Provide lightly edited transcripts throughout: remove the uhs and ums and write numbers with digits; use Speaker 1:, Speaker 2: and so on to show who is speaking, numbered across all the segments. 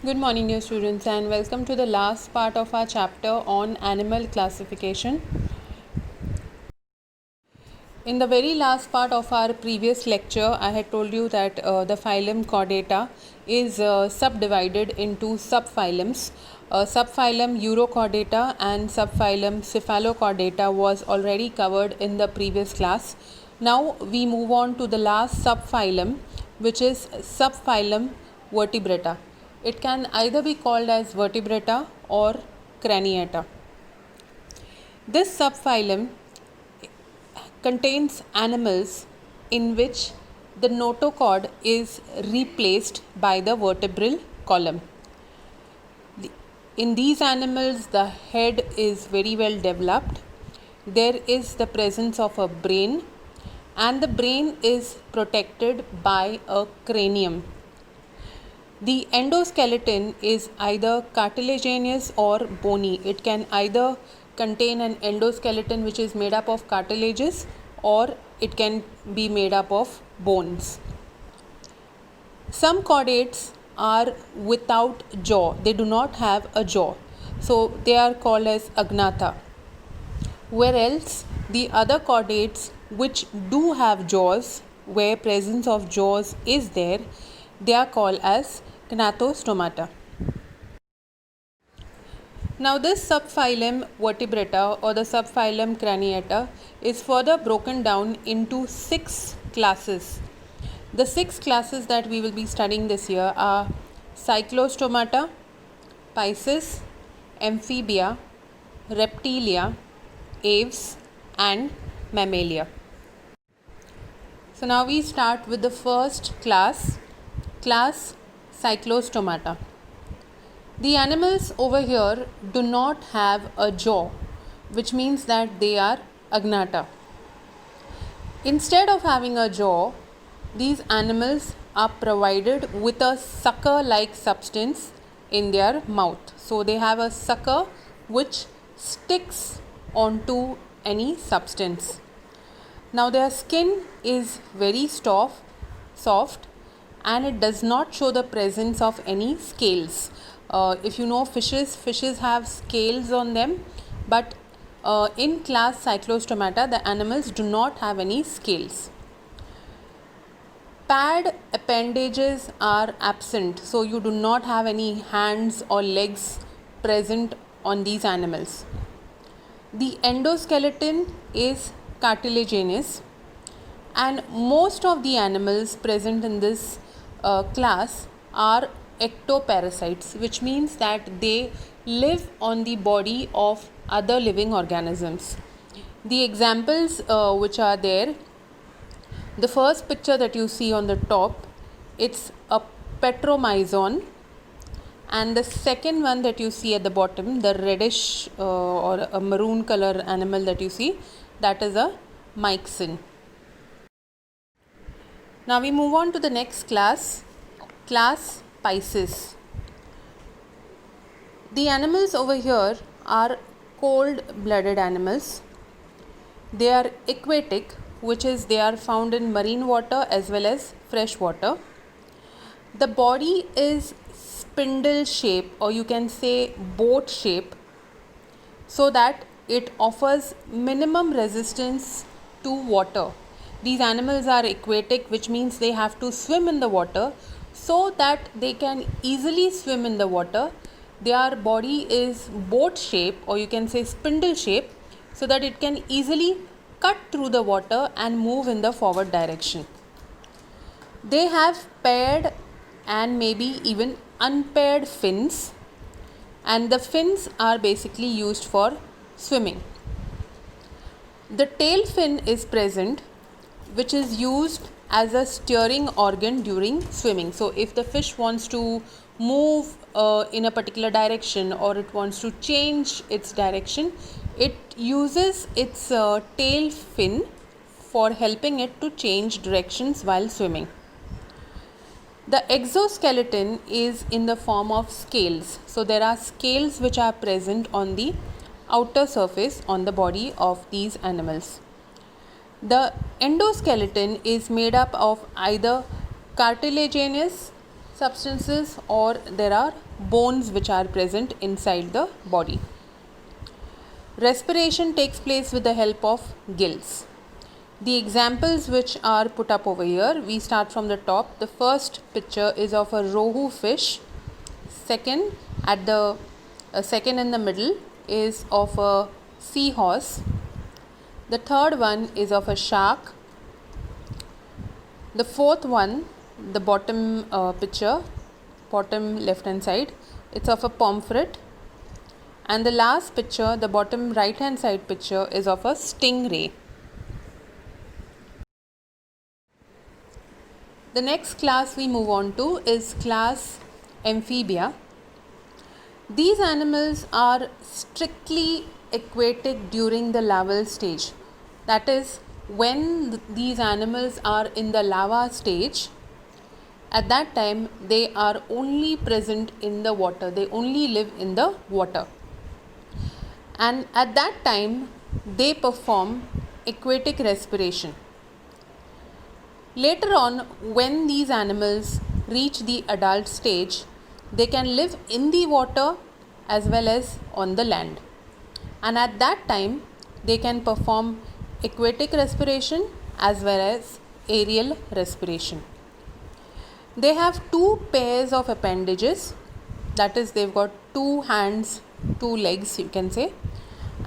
Speaker 1: Good morning, dear students, and welcome to the last part of our chapter on animal classification. In the very last part of our previous lecture, I had told you that the phylum Chordata is subdivided into subphylums. Subphylum Urochordata and subphylum Cephalochordata was already covered in the previous class. Now we move on to the last subphylum, which is subphylum Vertebrata. It can either be called as Vertebrata or Craniata. This subphylum contains animals in which the notochord is replaced by the vertebral column. In these animals, the head is very well developed. There is the presence of a brain, and the brain is protected by a cranium. The endoskeleton is either cartilaginous or bony. It can either contain an endoskeleton which is made up of cartilages, or it can be made up of bones. Some chordates are without jaw. They do not have a jaw. So they are called as agnatha. Whereas the other chordates which do have jaws, where presence of jaws is there, they are called as Cyclostomata. Now this subphylum Vertebrata or the subphylum Craniata is further broken down into 6 classes. The 6 classes that we will be studying this year are Cyclostomata, Pisces, Amphibia, Reptilia, Aves and mammalia. So now we start with the first class Cyclostomata. The animals over here do not have a jaw, which means that they are agnatha. Instead of having a jaw, these animals are provided with a sucker-like substance in their mouth. So they have a sucker which sticks onto any substance. Now their skin is very soft, and it does not show the presence of any scales. If you know fishes have scales on them, but in class Cyclostomata, the animals do not have any scales. Pad appendages are absent, so you do not have any hands or legs present on these animals. The endoskeleton is cartilaginous, and most of the animals present in this class are ectoparasites, which means that they live on the body of other living organisms. The examples which are there, the first picture that you see on the top, it's a petromyzon, and the second one that you see at the bottom, the reddish or a maroon color animal that you see, that is a myxin. Now we move on to the next class Pisces. The animals over here are cold-blooded animals. They are aquatic, which is they are found in marine water as well as fresh water. The body is spindle shape, or you can say boat shape, so that it offers minimum resistance to water. These animals are aquatic, which means they have to swim in the water. So that they can easily swim in the water, their body is boat shape, or you can say spindle shape, so that it can easily cut through the water and move in the forward direction. They have paired and maybe even unpaired fins, and the fins are basically used for swimming. The tail fin is present, which is used as a steering organ during swimming. So if the fish wants to move in a particular direction, or it wants to change its direction, it uses its tail fin for helping it to change directions while swimming. The exoskeleton is in the form of scales. So there are scales which are present on the outer surface on the body of these animals. The endoskeleton is made up of either cartilaginous substances or there are bones which are present inside the body. Respiration takes place with the help of gills. The examples which are put up over here, we start from the top. The first picture is of a rohu fish. Second in the middle is of a seahorse. The third one is of a shark. The fourth one, the bottom picture, bottom left hand side, it's of a pomfret. And the last picture, the bottom right hand side picture, is of a stingray. The next class we move on to is class Amphibia. These animals are strictly aquatic during the larval stage. That is, when these animals are in the larva stage, at that time they are only present in the water. They only live in the water. And at that time they perform aquatic respiration. Later on, when these animals reach the adult stage, they can live in the water as well as on the land. And at that time, they can perform aquatic respiration as well as aerial respiration. They have two pairs of appendages, that is, they've got two hands, two legs, you can say,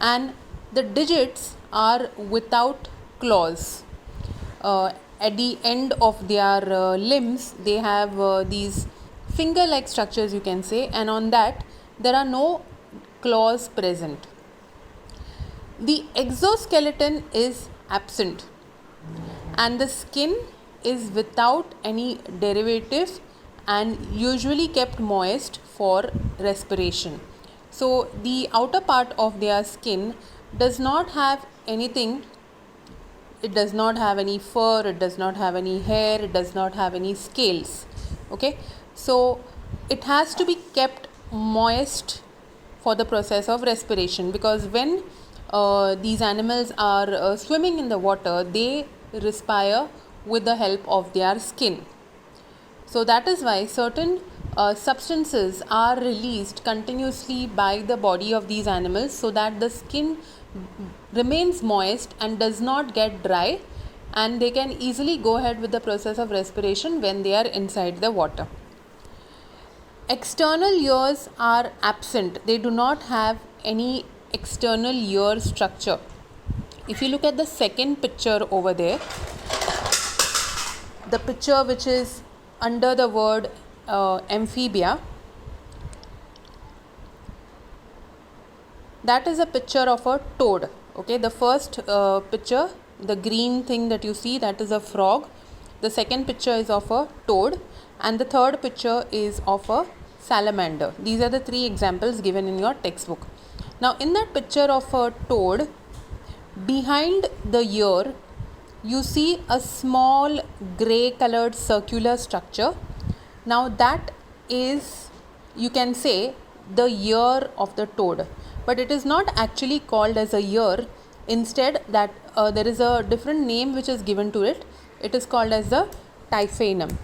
Speaker 1: and the digits are without claws. At the end of their limbs, they have these finger like structures, you can say, and on that there are no claws present. The exoskeleton is absent and the skin is without any derivative and usually kept moist for respiration. So the outer part of their skin does not have anything. It does not have any fur, it does not have any hair, it does not have any scales. Okay, so it has to be kept moist for the process of respiration, because when these animals are swimming in the water, they respire with the help of their skin. So that is why certain substances are released continuously by the body of these animals so that the skin remains moist and does not get dry, and they can easily go ahead with the process of respiration when they are inside the water. External ears are absent. They do not have any external ear structure. If you look at the second picture over there, the picture which is under the word Amphibia, that is a picture of a toad. Okay, the first picture, the green thing that you see, that is a frog. The second picture is of a toad, and the third picture is of a salamander. These are the three examples given in your textbook. Now in that picture of a toad, behind the ear you see a small grey colored circular structure. Now that is, you can say, the ear of the toad, but it is not actually called as a ear. Instead, that there is a different name which is given to it. It is called as the typhanum.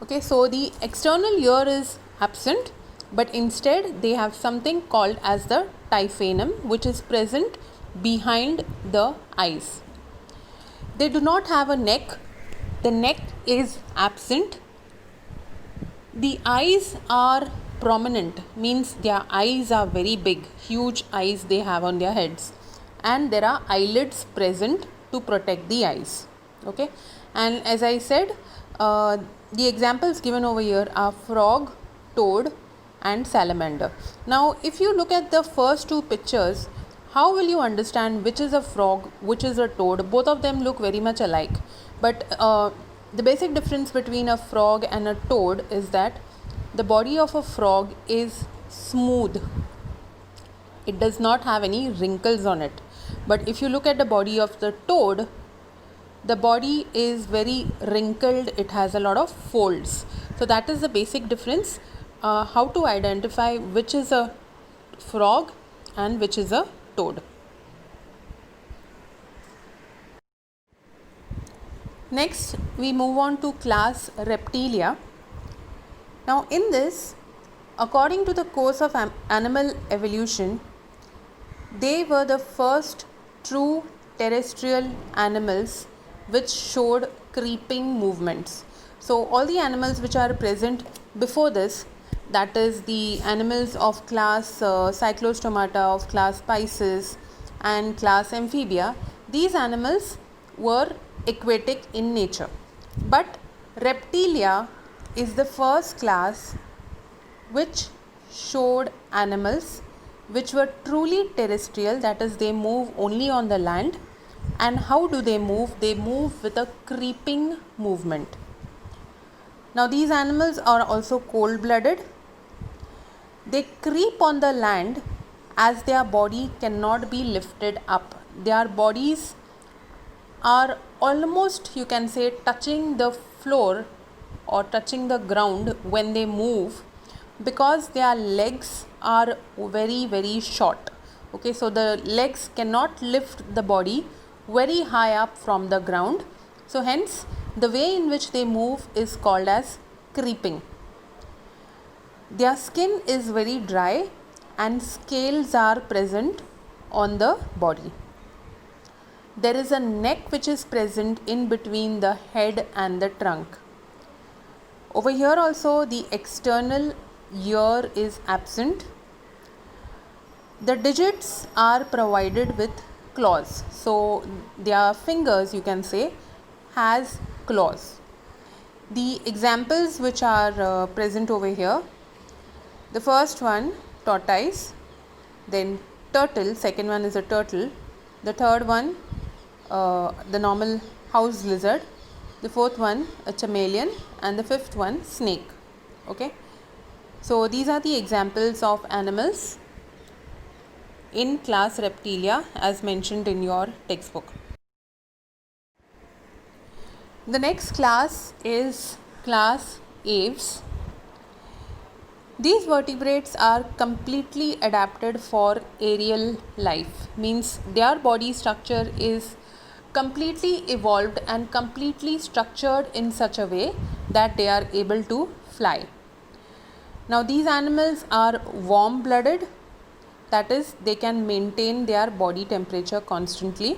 Speaker 1: Okay, so the external ear is absent, but instead they have something called as the typhanum, which is present behind the eyes. They do not have a neck. The neck is absent. The eyes are prominent, means their eyes are very big, huge eyes they have on their heads, and there are eyelids present to protect the eyes. Okay, and as I said, the examples given over here are frog, toad and salamander. Now if you look at the first two pictures, how will you understand which is a frog, which is a toad? Both of them look very much alike, but the basic difference between a frog and a toad is that the body of a frog is smooth. It does not have any wrinkles on it. But if you look at the body of the toad, the body is very wrinkled. It has a lot of folds. So that is the basic difference. How to identify which is a frog and which is a toad. Next, we move on to class Reptilia. Now, in this, according to the course of animal evolution, they were the first true terrestrial animals which showed creeping movements. So, all the animals which are present before this, that is the animals of class Cyclostomata, of class Pisces, and class Amphibia, these animals were aquatic in nature. But Reptilia is the first class which showed animals which were truly terrestrial, that is, they move only on the land. And how do they move? They move with a creeping movement. Now, these animals are also cold blooded. They creep on the land as their body cannot be lifted up. Their bodies are almost, you can say, touching the floor or touching the ground when they move, because their legs are very short. Okay, so the legs cannot lift the body very high up from the ground. So hence the way in which they move is called as creeping. Their skin is very dry and scales are present on the body. There is a neck which is present in between the head and the trunk. Over here also the external ear is absent. The digits are provided with claws. So their fingers, you can say, has claws. The examples which are present over here, the first one tortoise, then turtle, second one is a turtle, the third one the normal house lizard, the fourth one a chameleon, and the fifth one snake. Okay, so these are the examples of animals in class Reptilia as mentioned in your textbook. The next class is class Aves. These vertebrates are completely adapted for aerial life, means their body structure is completely evolved and completely structured in such a way that they are able to fly. Now, these animals are warm blooded, that is, they can maintain their body temperature constantly.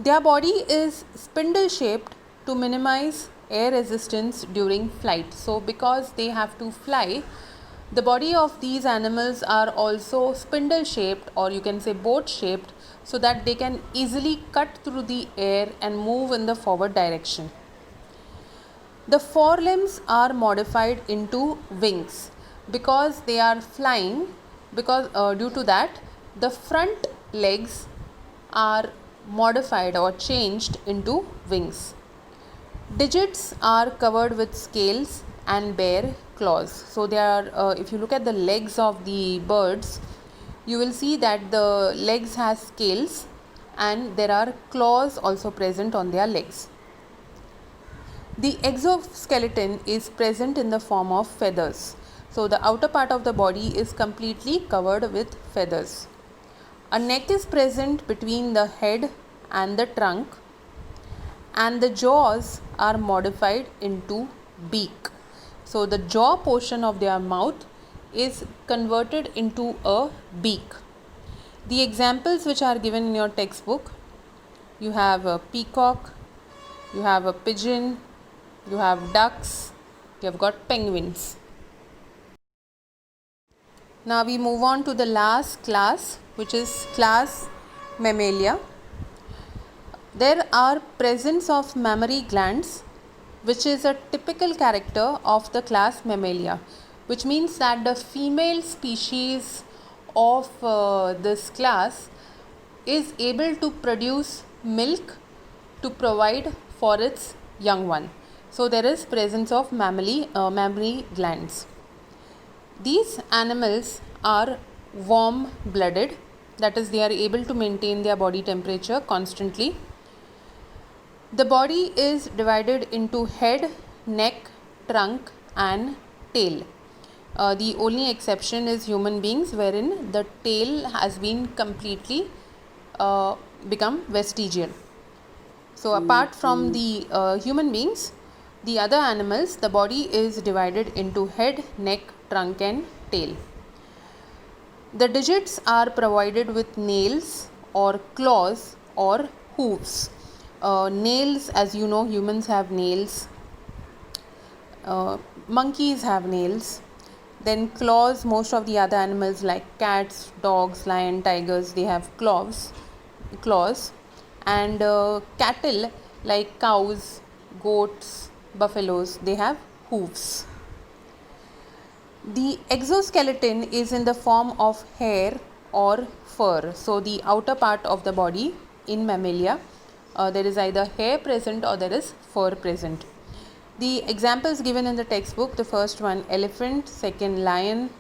Speaker 1: Their body is spindle shaped to minimize air resistance during flight. So because they have to fly, the body of these animals are also spindle shaped, or you can say boat shaped, so that they can easily cut through the air and move in the forward direction. The forelimbs are modified into wings because they are flying, because due to that the front legs are modified or changed into wings. Digits are covered with scales and bear claws. So they are, if you look at the legs of the birds, you will see that the legs has scales and there are claws also present on their legs. The exoskeleton is present in the form of feathers. So the outer part of the body is completely covered with feathers. A neck is present between the head and the trunk, and the jaws are modified into beak. So the jaw portion of their mouth is converted into a beak. The examples which are given in your textbook, you have a peacock, you have a pigeon, you have ducks, you have got penguins. Now we move on to the last class, which is class mammalia. There are presence of mammary glands, which is a typical character of the class mammalia, which means that the female species of this class is able to produce milk to provide for its young one. So there is presence of mammary glands. These animals are warm blooded, that is, they are able to maintain their body temperature constantly. The body is divided into head, neck, trunk and tail. The only exception is human beings, wherein the tail has been completely become vestigial. So apart from the human beings, the other animals, the body is divided into head, neck, trunk and tail. The digits are provided with nails or claws or hooves. Nails, as you know, humans have nails. Monkeys have nails. Then claws, most of the other animals like cats, dogs, lion, tigers, they have claws. And cattle like cows, goats, buffaloes, they have hooves. The exoskeleton is in the form of hair or fur. So the outer part of the body in mammalia, there is either hair present or there is fur present. The examples given in the textbook, the first one elephant, second lion,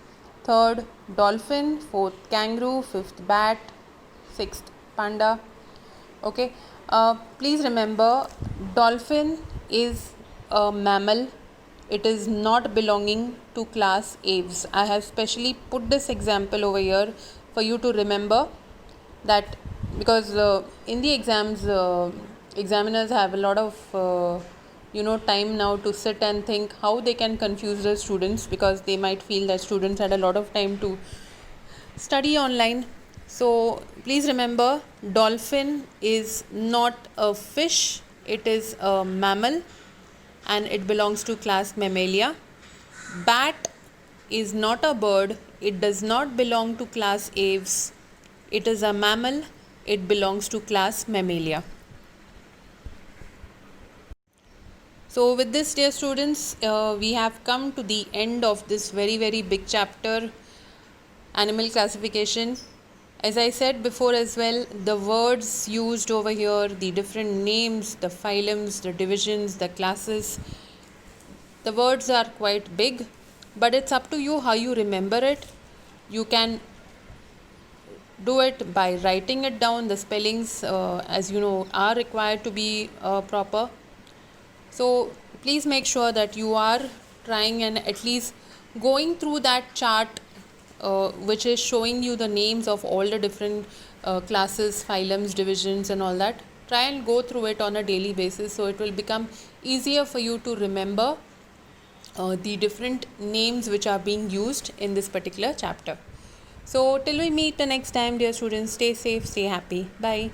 Speaker 1: third dolphin, fourth kangaroo, fifth bat, sixth panda. Okay, please remember, dolphin is a mammal. It is not belonging to class Aves. I have specially put this example over here for you to remember that, because in the exams, examiners have a lot of time now to sit and think how they can confuse the students, because they might feel that students had a lot of time to study online. So please remember, dolphin is not a fish, it is a mammal and it belongs to class mammalia. Bat is not a bird, it does not belong to class Aves, it is a mammal, it belongs to class mammalia. So with this, dear students, we have come to the end of this very big chapter, animal classification. As I said before as well, the words used over here, the different names, the phylums, the divisions, the classes, the words are quite big, but it's up to you how you remember it. You can do it by writing it down. The spellings, as you know, are required to be proper. So please make sure that you are trying and at least going through that chart, which is showing you the names of all the different classes, phylums, divisions and all that. Try and go through it on a daily basis, so it will become easier for you to remember the different names which are being used in this particular chapter. So till we meet the next time, dear students, stay safe, stay happy. Bye.